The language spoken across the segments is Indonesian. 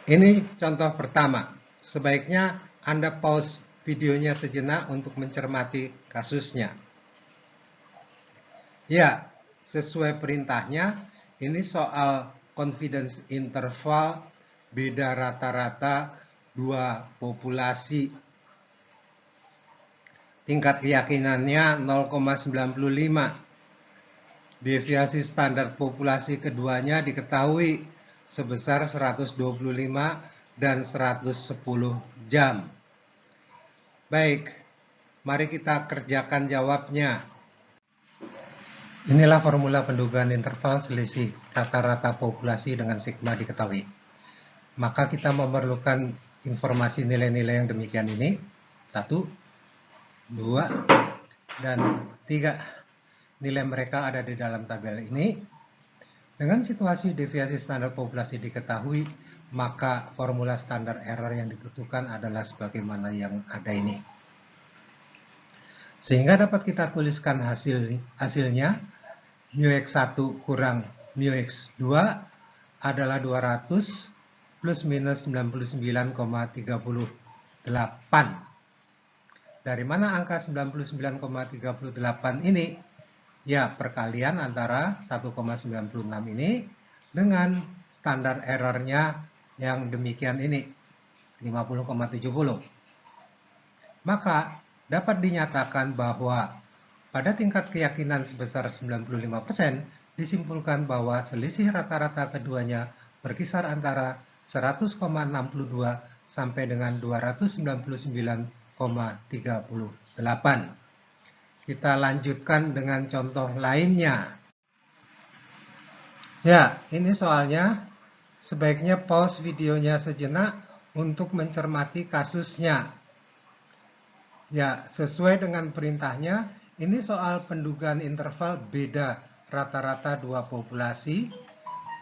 Ini contoh pertama. Sebaiknya Anda pause videonya sejenak untuk mencermati kasusnya. Ya, sesuai perintahnya, ini soal confidence interval beda rata-rata dua populasi. Tingkat keyakinannya 0,95. Deviasi standar populasi keduanya diketahui sebesar 125 dan 110 jam. Baik, mari kita kerjakan jawabnya. Inilah formula pendugaan interval selisih rata-rata populasi dengan sigma diketahui. Maka kita memerlukan informasi nilai-nilai yang demikian ini. 1, 2, dan 3. Nilai mereka ada di dalam tabel ini. Dengan situasi deviasi standar populasi diketahui, maka formula standar error yang dibutuhkan adalah sebagaimana yang ada ini. Sehingga dapat kita tuliskan hasilnya, μx1 kurang μx2 adalah 200 plus minus 99,38. Dari mana angka 99,38 ini? Ya, perkalian antara 1,96 ini dengan standar errornya yang demikian ini, 50,70. Maka dapat dinyatakan bahwa pada tingkat keyakinan sebesar 95%, disimpulkan bahwa selisih rata-rata keduanya berkisar antara 100,62 sampai dengan 299,38. Kita lanjutkan dengan contoh lainnya. Ya, ini soalnya. Sebaiknya pause videonya sejenak untuk mencermati kasusnya. Ya, sesuai dengan perintahnya, ini soal pendugaan interval beda rata-rata dua populasi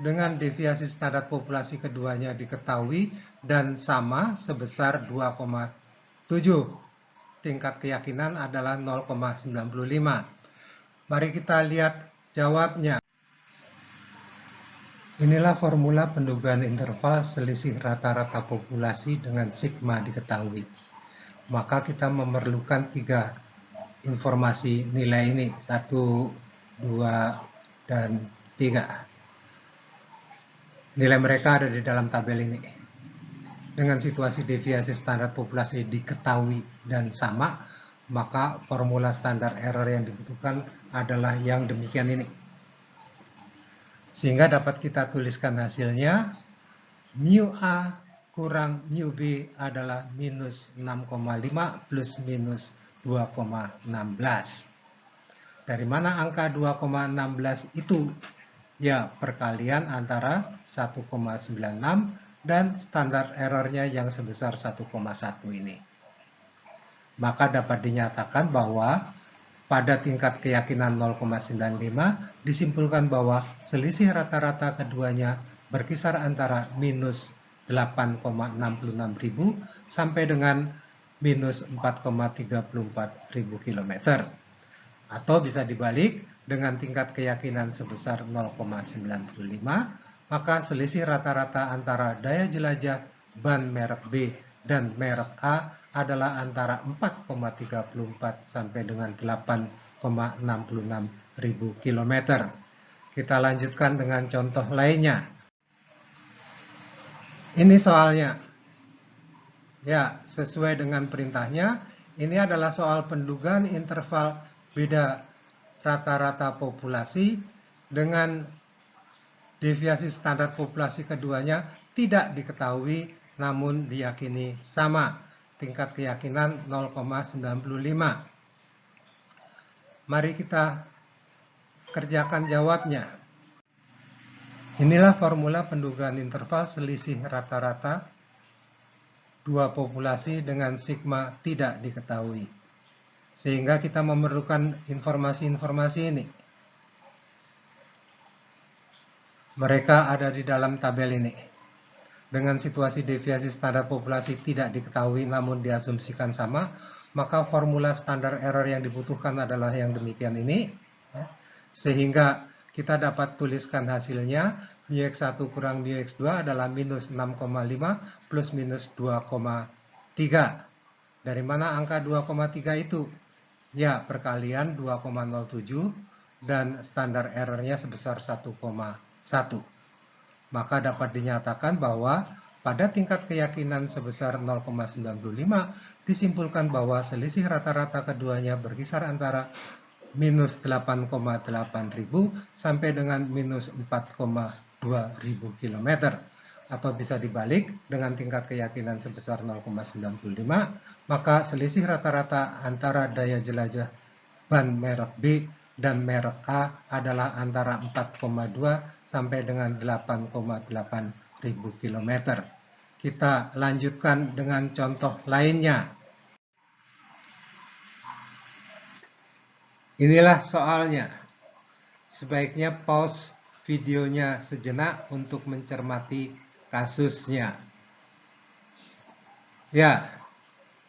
dengan deviasi standar populasi keduanya diketahui dan sama sebesar 2,7. Tingkat keyakinan adalah 0,95. Mari kita lihat jawabnya. Inilah formula pendugaan interval selisih rata-rata populasi dengan sigma diketahui. Maka kita memerlukan 3 informasi nilai ini, 1, 2, dan 3. Nilai mereka ada di dalam tabel ini. Dengan situasi deviasi standar populasi diketahui dan sama, maka formula standar error yang dibutuhkan adalah yang demikian ini. Sehingga dapat kita tuliskan hasilnya, μA kurang μB adalah minus 6,5 plus minus 2,16. Dari mana angka 2,16 itu? Ya, perkalian antara 1,96 dan standar errornya yang sebesar 1,1 ini. Maka dapat dinyatakan bahwa pada tingkat keyakinan 0,95 disimpulkan bahwa selisih rata-rata keduanya berkisar antara minus 8,66.000 sampai dengan minus 4,34.000 km. Atau bisa dibalik, dengan tingkat keyakinan sebesar 0,95, maka selisih rata-rata antara daya jelajah ban merek B dan merek A adalah antara 4,34 sampai dengan 8,66.000 km. Kita lanjutkan dengan contoh lainnya. Ini soalnya. Ya, sesuai dengan perintahnya, ini adalah soal pendugaan interval beda rata-rata populasi dengan deviasi standar populasi keduanya tidak diketahui namun diyakini sama. Tingkat keyakinan 0,95. Mari kita kerjakan jawabnya. Inilah formula pendugaan interval selisih rata-rata dua populasi dengan sigma tidak diketahui. Sehingga kita memerlukan informasi-informasi ini. Mereka ada di dalam tabel ini. Dengan situasi deviasi standar populasi tidak diketahui namun diasumsikan sama, maka formula standar error yang dibutuhkan adalah yang demikian ini. Sehingga kita dapat tuliskan hasilnya, mu X1 kurang mu X2 adalah minus 6,5 plus minus 2,3. Dari mana angka 2,3 itu? Ya, perkalian 2,07 dan standar errornya sebesar 1,1. Maka dapat dinyatakan bahwa pada tingkat keyakinan sebesar 0,95 disimpulkan bahwa selisih rata-rata keduanya berkisar antara minus 8,8 ribu sampai dengan minus 4,2 ribu kilometer. Atau bisa dibalik, dengan tingkat keyakinan sebesar 0,95, maka selisih rata-rata antara daya jelajah ban merek B dan merek A adalah antara 4,2 sampai dengan 8,8 ribu kilometer. Kita lanjutkan dengan contoh lainnya. Inilah soalnya. Sebaiknya pause videonya sejenak untuk mencermati kasusnya. Ya,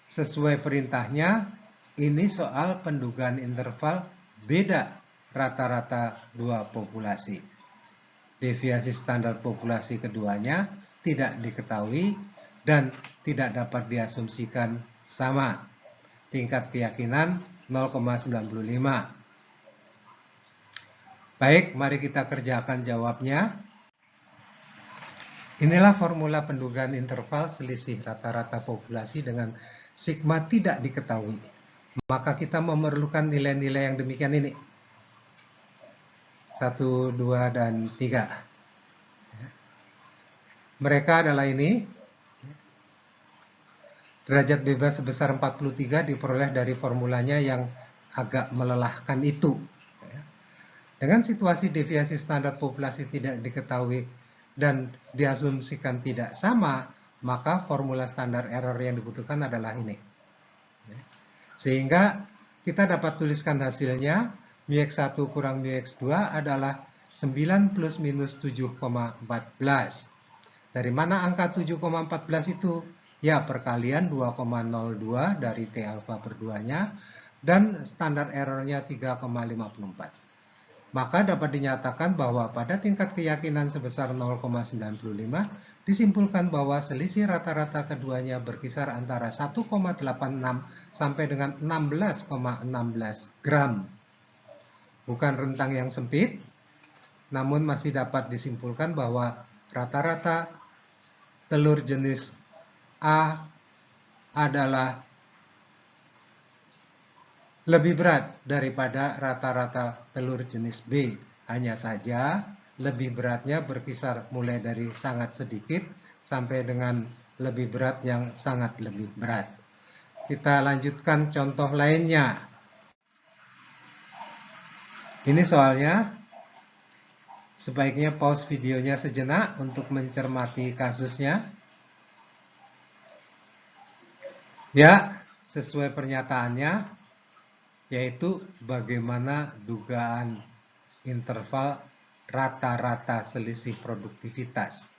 sesuai perintahnya, ini soal pendugaan interval beda rata-rata dua populasi. Deviasi standar populasi keduanya tidak diketahui dan tidak dapat diasumsikan sama. Tingkat keyakinan 0,95. Baik, mari kita kerjakan jawabnya. Inilah formula pendugaan interval selisih rata-rata populasi dengan sigma tidak diketahui. Maka kita memerlukan nilai-nilai yang demikian ini. 1, 2, dan 3. Mereka adalah ini. Derajat bebas sebesar 43 diperoleh dari formulanya yang agak melelahkan itu. Dengan situasi deviasi standar populasi tidak diketahui dan diasumsikan tidak sama, maka formula standar error yang dibutuhkan adalah ini. Sehingga kita dapat tuliskan hasilnya, mu X1 kurang mu X2 adalah 9 plus minus 7,14. Dari mana angka 7,14 itu? Ya, perkalian 2,02 dari T alfa per 2-nya dan standar errornya 3,54. Maka dapat dinyatakan bahwa pada tingkat keyakinan sebesar 0,95 disimpulkan bahwa selisih rata-rata keduanya berkisar antara 1,86 sampai dengan 16,16 gram. Bukan rentang yang sempit, namun masih dapat disimpulkan bahwa rata-rata telur jenis A adalah lebih berat daripada rata-rata telur jenis B. Hanya saja lebih beratnya berkisar mulai dari sangat sedikit sampai dengan lebih berat yang sangat lebih berat. Kita lanjutkan contoh lainnya. Ini soalnya. Sebaiknya pause videonya sejenak untuk mencermati kasusnya. Ya, sesuai pernyataannya, yaitu bagaimana dugaan interval rata-rata selisih produktivitas.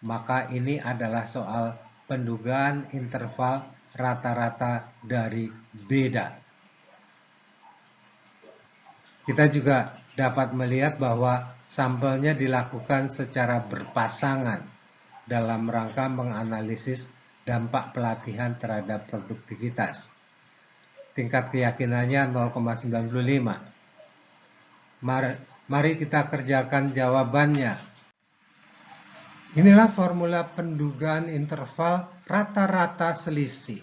Maka ini adalah soal pendugaan interval rata-rata dari beda. Kita juga dapat melihat bahwa sampelnya dilakukan secara berpasangan dalam rangka menganalisis dampak pelatihan terhadap produktivitas. Tingkat keyakinannya 0,95. Mari kita kerjakan jawabannya. Inilah formula pendugaan interval rata-rata selisih.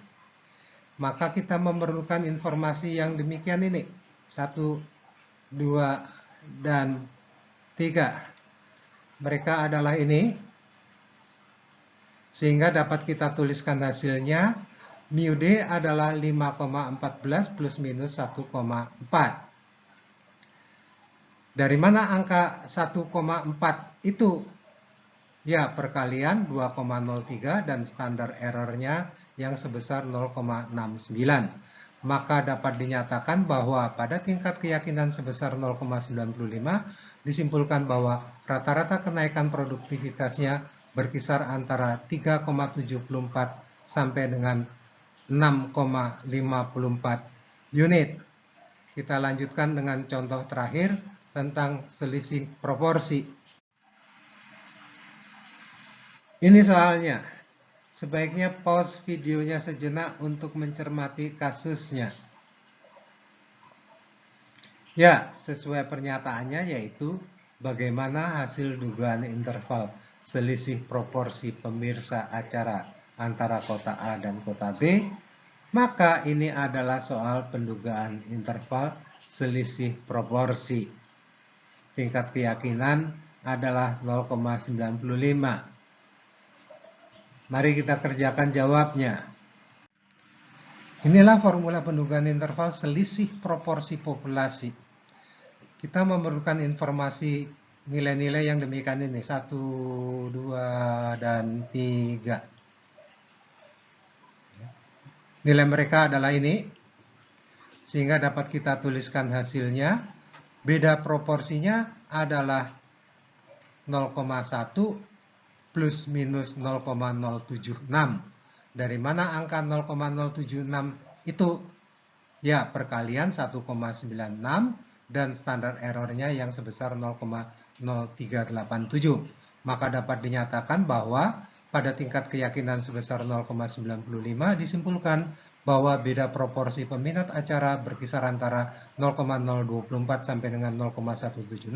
Maka kita memerlukan informasi yang demikian ini. 1, 2, dan 3. Mereka adalah ini. Sehingga dapat kita tuliskan hasilnya, mu D adalah 5,14 plus minus 1,4. Dari mana angka 1,4 itu? Ya, perkalian 2,03 dan standar errornya yang sebesar 0,69. Maka dapat dinyatakan bahwa pada tingkat keyakinan sebesar 0,95 disimpulkan bahwa rata-rata kenaikan produktivitasnya berkisar antara 3,74 sampai dengan 6,54 unit. Kita lanjutkan dengan contoh terakhir tentang selisih proporsi. Ini soalnya. Sebaiknya pause videonya sejenak untuk mencermati kasusnya. Ya, sesuai pernyataannya yaitu bagaimana hasil dugaan interval selisih proporsi pemirsa acara antara kota A dan kota B, maka ini adalah soal pendugaan interval selisih proporsi. Tingkat keyakinan adalah 0,95. Mari kita kerjakan jawabnya. Inilah formula pendugaan interval selisih proporsi populasi. Kita memerlukan informasi nilai-nilai yang demikian ini, 1, 2, dan 3. Nilai mereka adalah ini, sehingga dapat kita tuliskan hasilnya. Beda proporsinya adalah 0,1 plus minus 0,076. Dari mana angka 0,076 itu? Ya, perkalian 1,96 dan standar errornya yang sebesar 0,0387. Maka dapat dinyatakan bahwa pada tingkat keyakinan sebesar 0,95 disimpulkan bahwa beda proporsi peminat acara berkisar antara 0,024 sampai dengan 0,176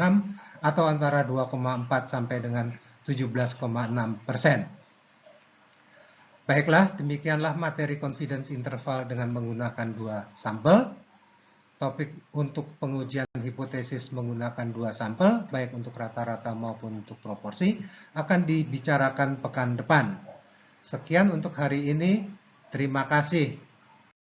atau antara 2,4 sampai dengan 17,6%. Baiklah, demikianlah materi confidence interval dengan menggunakan dua sampel. Topik untuk pengujian hipotesis menggunakan dua sampel, baik untuk rata-rata maupun untuk proporsi, akan dibicarakan pekan depan. Sekian untuk hari ini. Terima kasih.